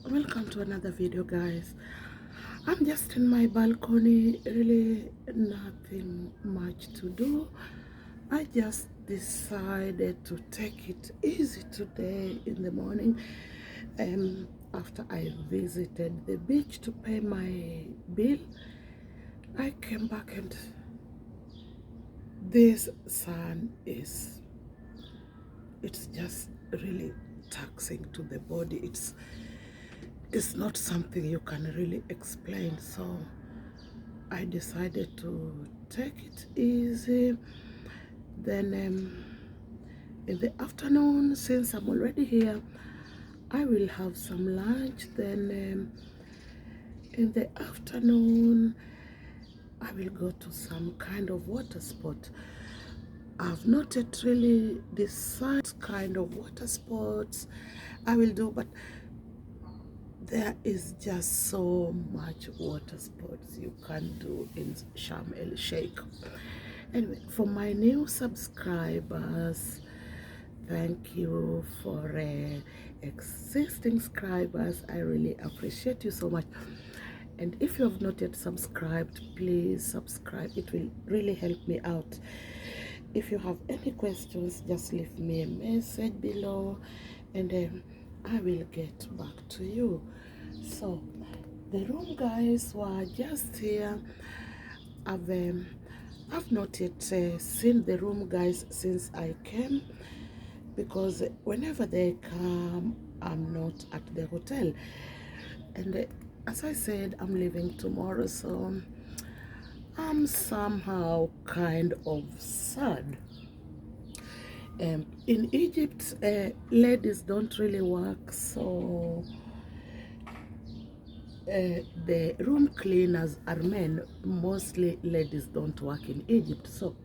Welcome to another video, guys. I'm just in my balcony, really nothing much to do. I just decided to take it easy today in the morning, after I visited the beach to pay my bill. I came back and this sun it's just really taxing to the body. It's not something you can really explain, so I decided to take it easy. Then in the afternoon, since I'm already here, I will have some lunch. Then in the afternoon I will go to some kind of water spot. I've not yet really decided kind of water sports I will do, but there is just so much water sports you can do in Sharm el Sheikh. Anyway, for my new subscribers, thank you. For existing subscribers, I really appreciate you so much. And if you have not yet subscribed, please subscribe. It will really help me out. If you have any questions, just leave me a message below, and I will get back to you. So the room guys were just here. I've not yet seen the room guys since I came, because whenever they come I'm not at the hotel, and as I said, I'm leaving tomorrow, so I'm somehow kind of sad. In Egypt, ladies don't really work, so the room cleaners are men. Mostly ladies don't work in Egypt. So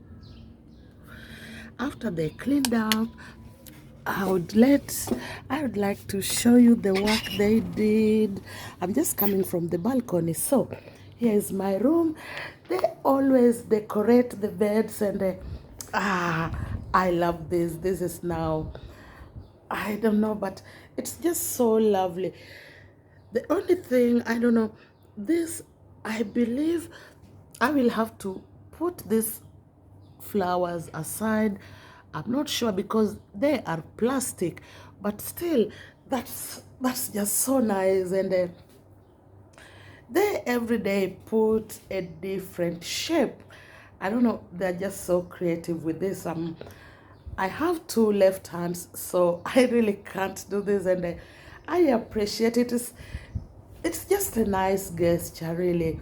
after they cleaned up, I would like to show you the work they did. I'm just coming from the balcony. So here is my room. They always decorate the beds, and I love this. This is now, I don't know, but it's just so lovely. The only thing, I don't know, this, I believe I will have to put these flowers aside. I'm not sure because they are plastic, but still, that's just so nice. And they every day put a different shape. I don't know, they're just so creative with this. I have two left hands, so I really can't do this, and I appreciate it. It's just a nice gesture, really,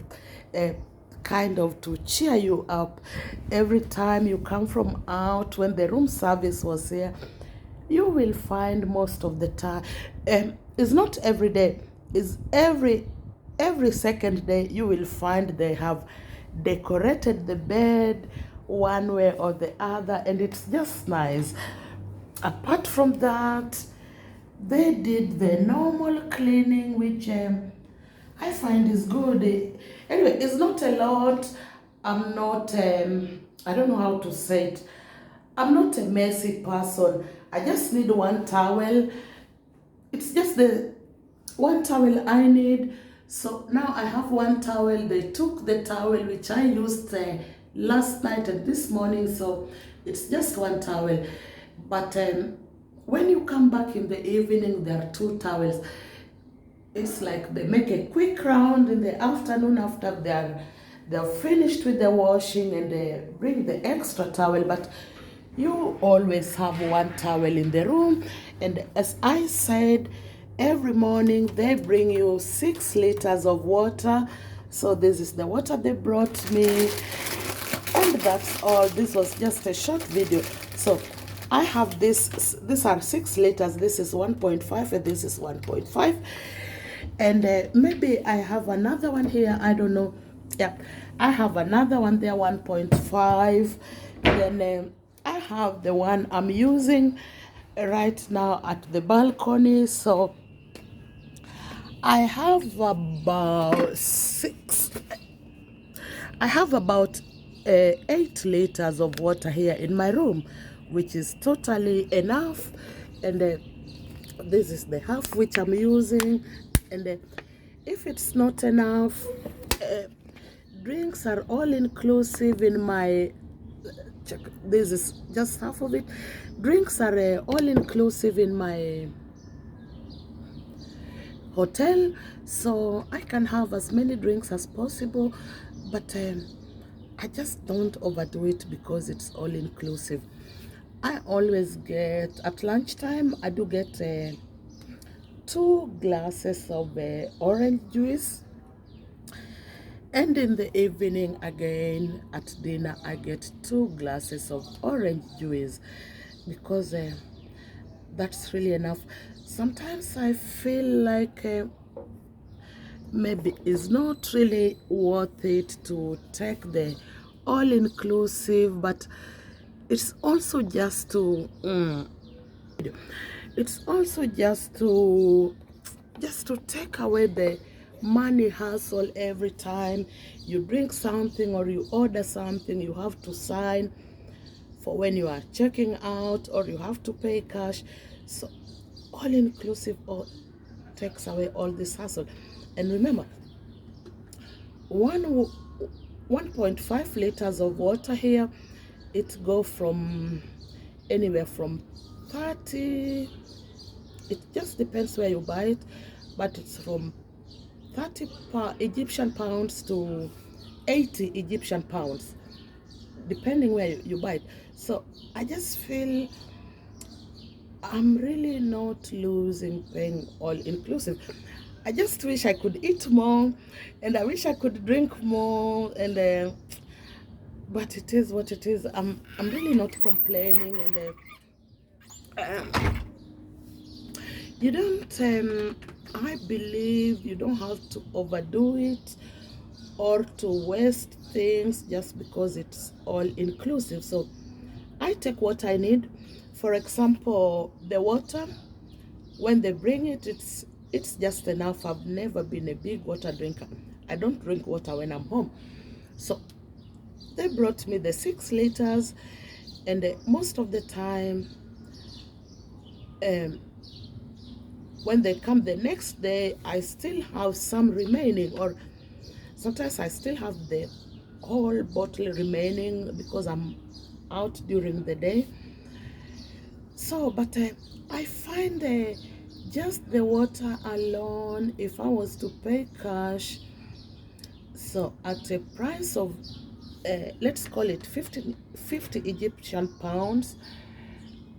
kind of to cheer you up every time you come from out. When the room service was here, you will find most of the time, it's not every day, it's every second day, you will find they have decorated the bed one way or the other, and it's just nice. Apart from that, they did the normal cleaning, which I find is good. Anyway, it's not a lot. I'm not, I don't know how to say it. I'm not a messy person. I just need one towel. It's just the one towel I need. So now I have one towel. They took the towel which I used last night and this morning, so it's just one towel. But when you come back in the evening, there are two towels. It's like they make a quick round in the afternoon after they're finished with the washing, and they bring the extra towel. But you always have one towel in the room. And as I said, every morning they bring you 6 liters of water. So this is the water they brought me, and that's all. This was just a short video. So I have this. These are 6 liters. This is 1.5, and this is 1.5. And maybe I have another one here. I don't know. Yeah, I have another one there, 1.5. Then I have the one I'm using right now at the balcony. So I have about 8 liters of water here in my room, which is totally enough. And this is the half which I'm using. And if it's not enough, drinks are all inclusive in my check. This is just half of it. Drinks are all inclusive in my hotel, so I can have as many drinks as possible, but I just don't overdo it because it's all inclusive. I always get, at lunchtime, I do get 2 glasses of orange juice, and in the evening again at dinner I get 2 glasses of orange juice, because that's really enough. Sometimes I feel like maybe it's not really worth it to take the all-inclusive, but it's also just to it's also just to take away the money hustle. Every time you drink something or you order something, you have to sign for when you are checking out, or you have to pay cash. So all inclusive takes away all this hassle. And remember, 1.5 liters of water here, it go from anywhere from 30, it just depends where you buy it, but it's from 30 Egyptian pounds to 80 Egyptian pounds, depending where you buy it. So I just feel I'm really not losing paying all inclusive. I just wish I could eat more, and I wish I could drink more, and but it is what it is. I'm really not complaining, and you don't. I believe you don't have to overdo it or to waste things just because it's all inclusive. So I take what I need. For example, the water, when they bring it, it's just enough. I've never been a big water drinker. I don't drink water when I'm home. So they brought me the 6 liters, and most of the time, when they come the next day, I still have some remaining, or sometimes I still have the whole bottle remaining because I'm out during the day. So, but I find just the water alone, if I was to pay cash, so at a price of, let's call it 50 Egyptian pounds,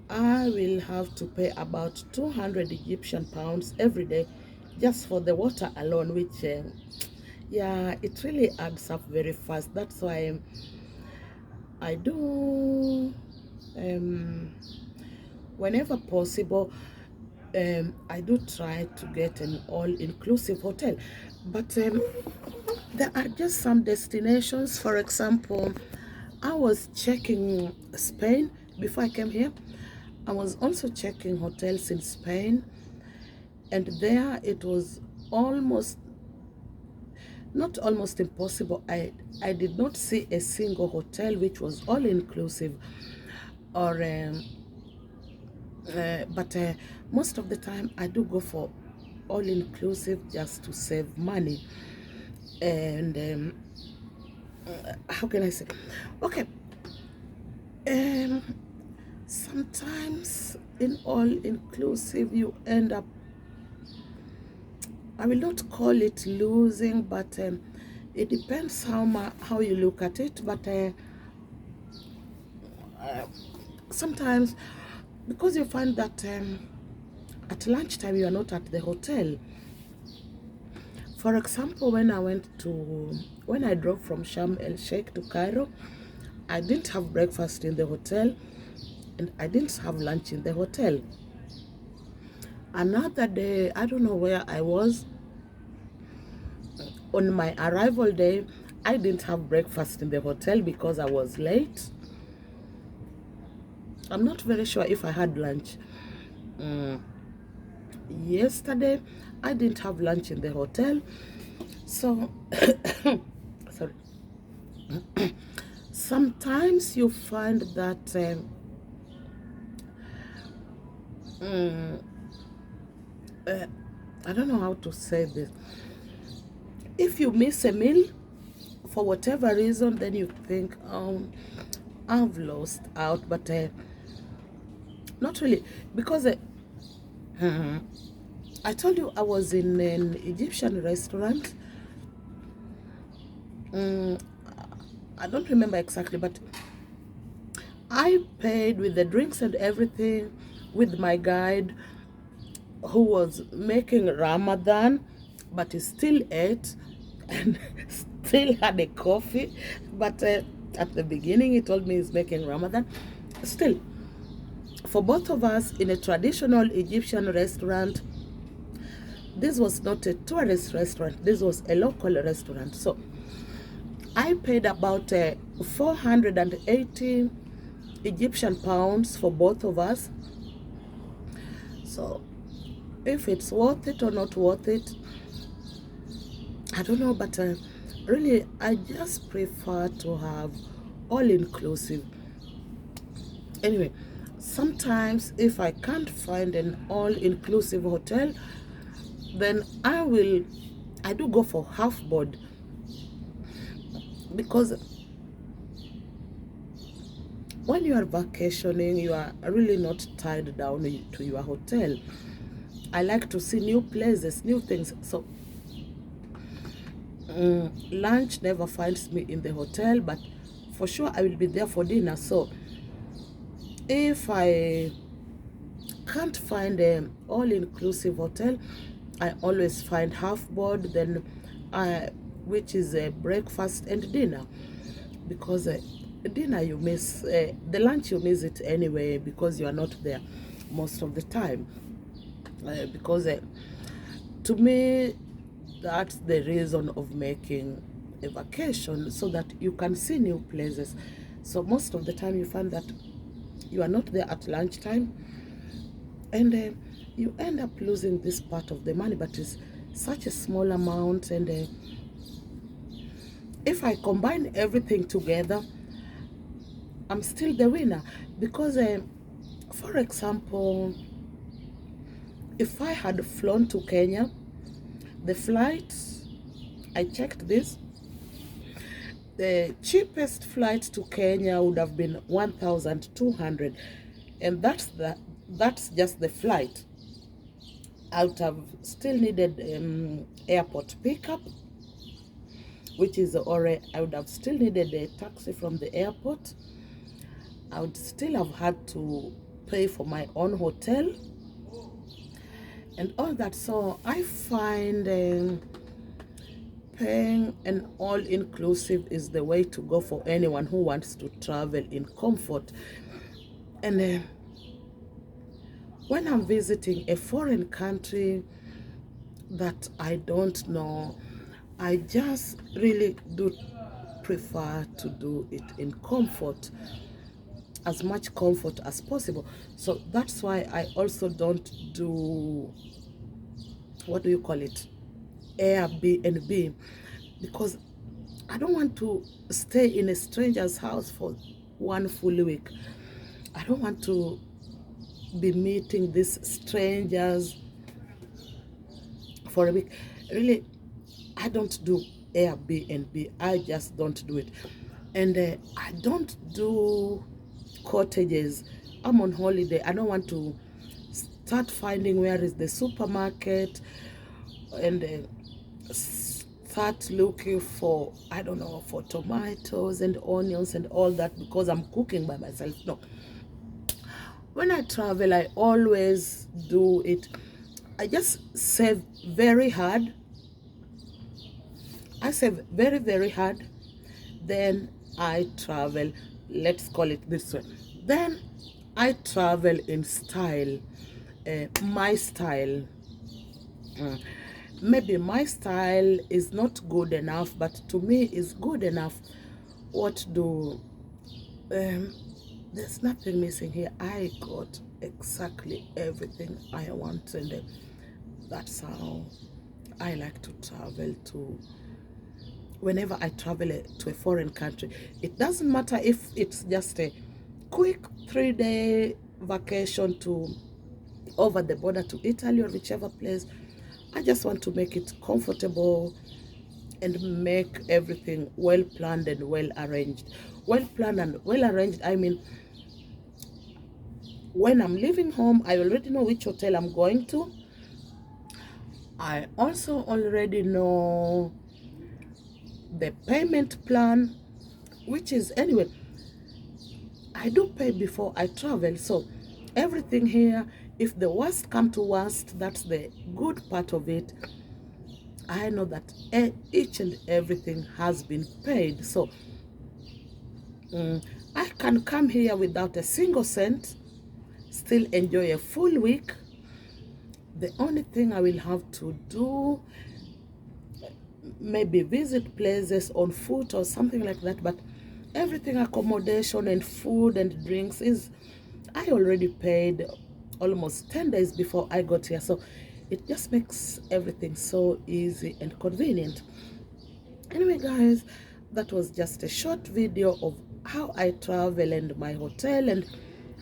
I will have to pay about 200 Egyptian pounds every day just for the water alone, which, yeah, it really adds up very fast. That's why I do, whenever possible, I do try to get an all-inclusive hotel. But there are just some destinations. For example, I was checking Spain before I came here. I was also checking hotels in Spain, and there it was almost, not almost impossible. I did not see a single hotel which was all inclusive, or but most of the time I do go for all inclusive just to save money. And how can I say? Okay, sometimes in all inclusive you end up, I will not call it losing, but it depends how you look at it. But sometimes, because you find that at lunchtime you are not at the hotel. For example, when I drove from Sharm el Sheikh to Cairo, I didn't have breakfast in the hotel, and I didn't have lunch in the hotel. Another day, I don't know where I was. On my arrival day, I didn't have breakfast in the hotel because I was late. I'm not very sure if I had lunch. Yesterday, I didn't have lunch in the hotel. So, sorry. Sometimes you find that I don't know how to say this. If you miss a meal for whatever reason, then you think, I've lost out, but not really, because I told you I was in an Egyptian restaurant. I don't remember exactly, but I paid with the drinks and everything with my guide who was making Ramadan, but he still ate and still had a coffee. But at the beginning, he told me he's making Ramadan. Still, for both of us in a traditional Egyptian restaurant, this was not a tourist restaurant, this was a local restaurant. So I paid about 480 Egyptian pounds for both of us. So if it's worth it or not worth it, I don't know, but really I just prefer to have all-inclusive. Anyway, sometimes if I can't find an all-inclusive hotel, then I do go for half board, because when you are vacationing, you are really not tied down to your hotel. I like to see new places, new things. So lunch never finds me in the hotel, but for sure I will be there for dinner. So if I can't find an all-inclusive hotel, I always find half board, then which is a breakfast and dinner, because dinner you miss, the lunch you miss it anyway because you are not there most of the time, because to me that's the reason of making a vacation, so that you can see new places. So most of the time you find that you are not there at lunchtime, and you end up losing this part of the money, but it's such a small amount. And if I combine everything together, I'm still the winner, because for example, if I had flown to Kenya, the flight, I checked this, the cheapest flight to Kenya would have been 1,200, and that's just the flight. I would have still needed airport pickup, which is, or I would have still needed a taxi from the airport. I would still have had to pay for my own hotel and all that. So I find paying an all-inclusive is the way to go for anyone who wants to travel in comfort. And when I'm visiting a foreign country that I don't know, I just really do prefer to do it in comfort, as much comfort as possible. So that's why I also don't do, what do you call it, Airbnb, because I don't want to stay in a stranger's house for one full week. I don't want to be meeting these strangers for a week. Really, I don't do Airbnb. I just don't do it. And I don't do cottages. I'm on holiday. I don't want to start finding where is the supermarket and start looking for, I don't know, for tomatoes and onions and all that, because I'm cooking by myself. No. When I travel, I always do it. I just save very hard. I save very, very hard. Then I travel. Let's call it this way. Then I travel in style. My style. Maybe my style is not good enough, but to me is good enough. What do... there's nothing missing here. I got exactly everything I want, and that's how I like to travel to. Whenever I travel to a foreign country, it doesn't matter if it's just a quick 3-day vacation to over the border to Italy or whichever place, I just want to make it comfortable and make everything well planned and well arranged. Well planned and well arranged, I mean, when I'm leaving home, I already know which hotel I'm going to. I also already know the payment plan, which is, anyway, I do pay before I travel. So everything here, if the worst come to worst, that's the good part of it. I know that each and everything has been paid. So I can come here without a single cent, still enjoy a full week. The only thing I will have to do, maybe visit places on foot or something like that, but everything, accommodation and food and drinks, is I already paid almost 10 days before I got here. So it just makes everything so easy and convenient. Anyway, guys, that was just a short video of how I travel and my hotel and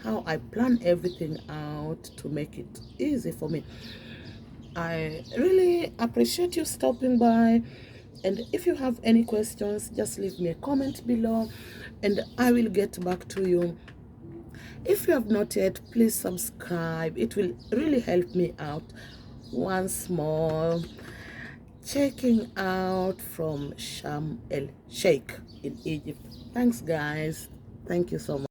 how I plan everything out to make it easy for me. I really appreciate you stopping by, and if you have any questions, just leave me a comment below and I will get back to you. If you have not yet, please subscribe. It will really help me out. Once more, checking out from Sharm el Sheikh in Egypt. Thanks, guys. Thank you so much.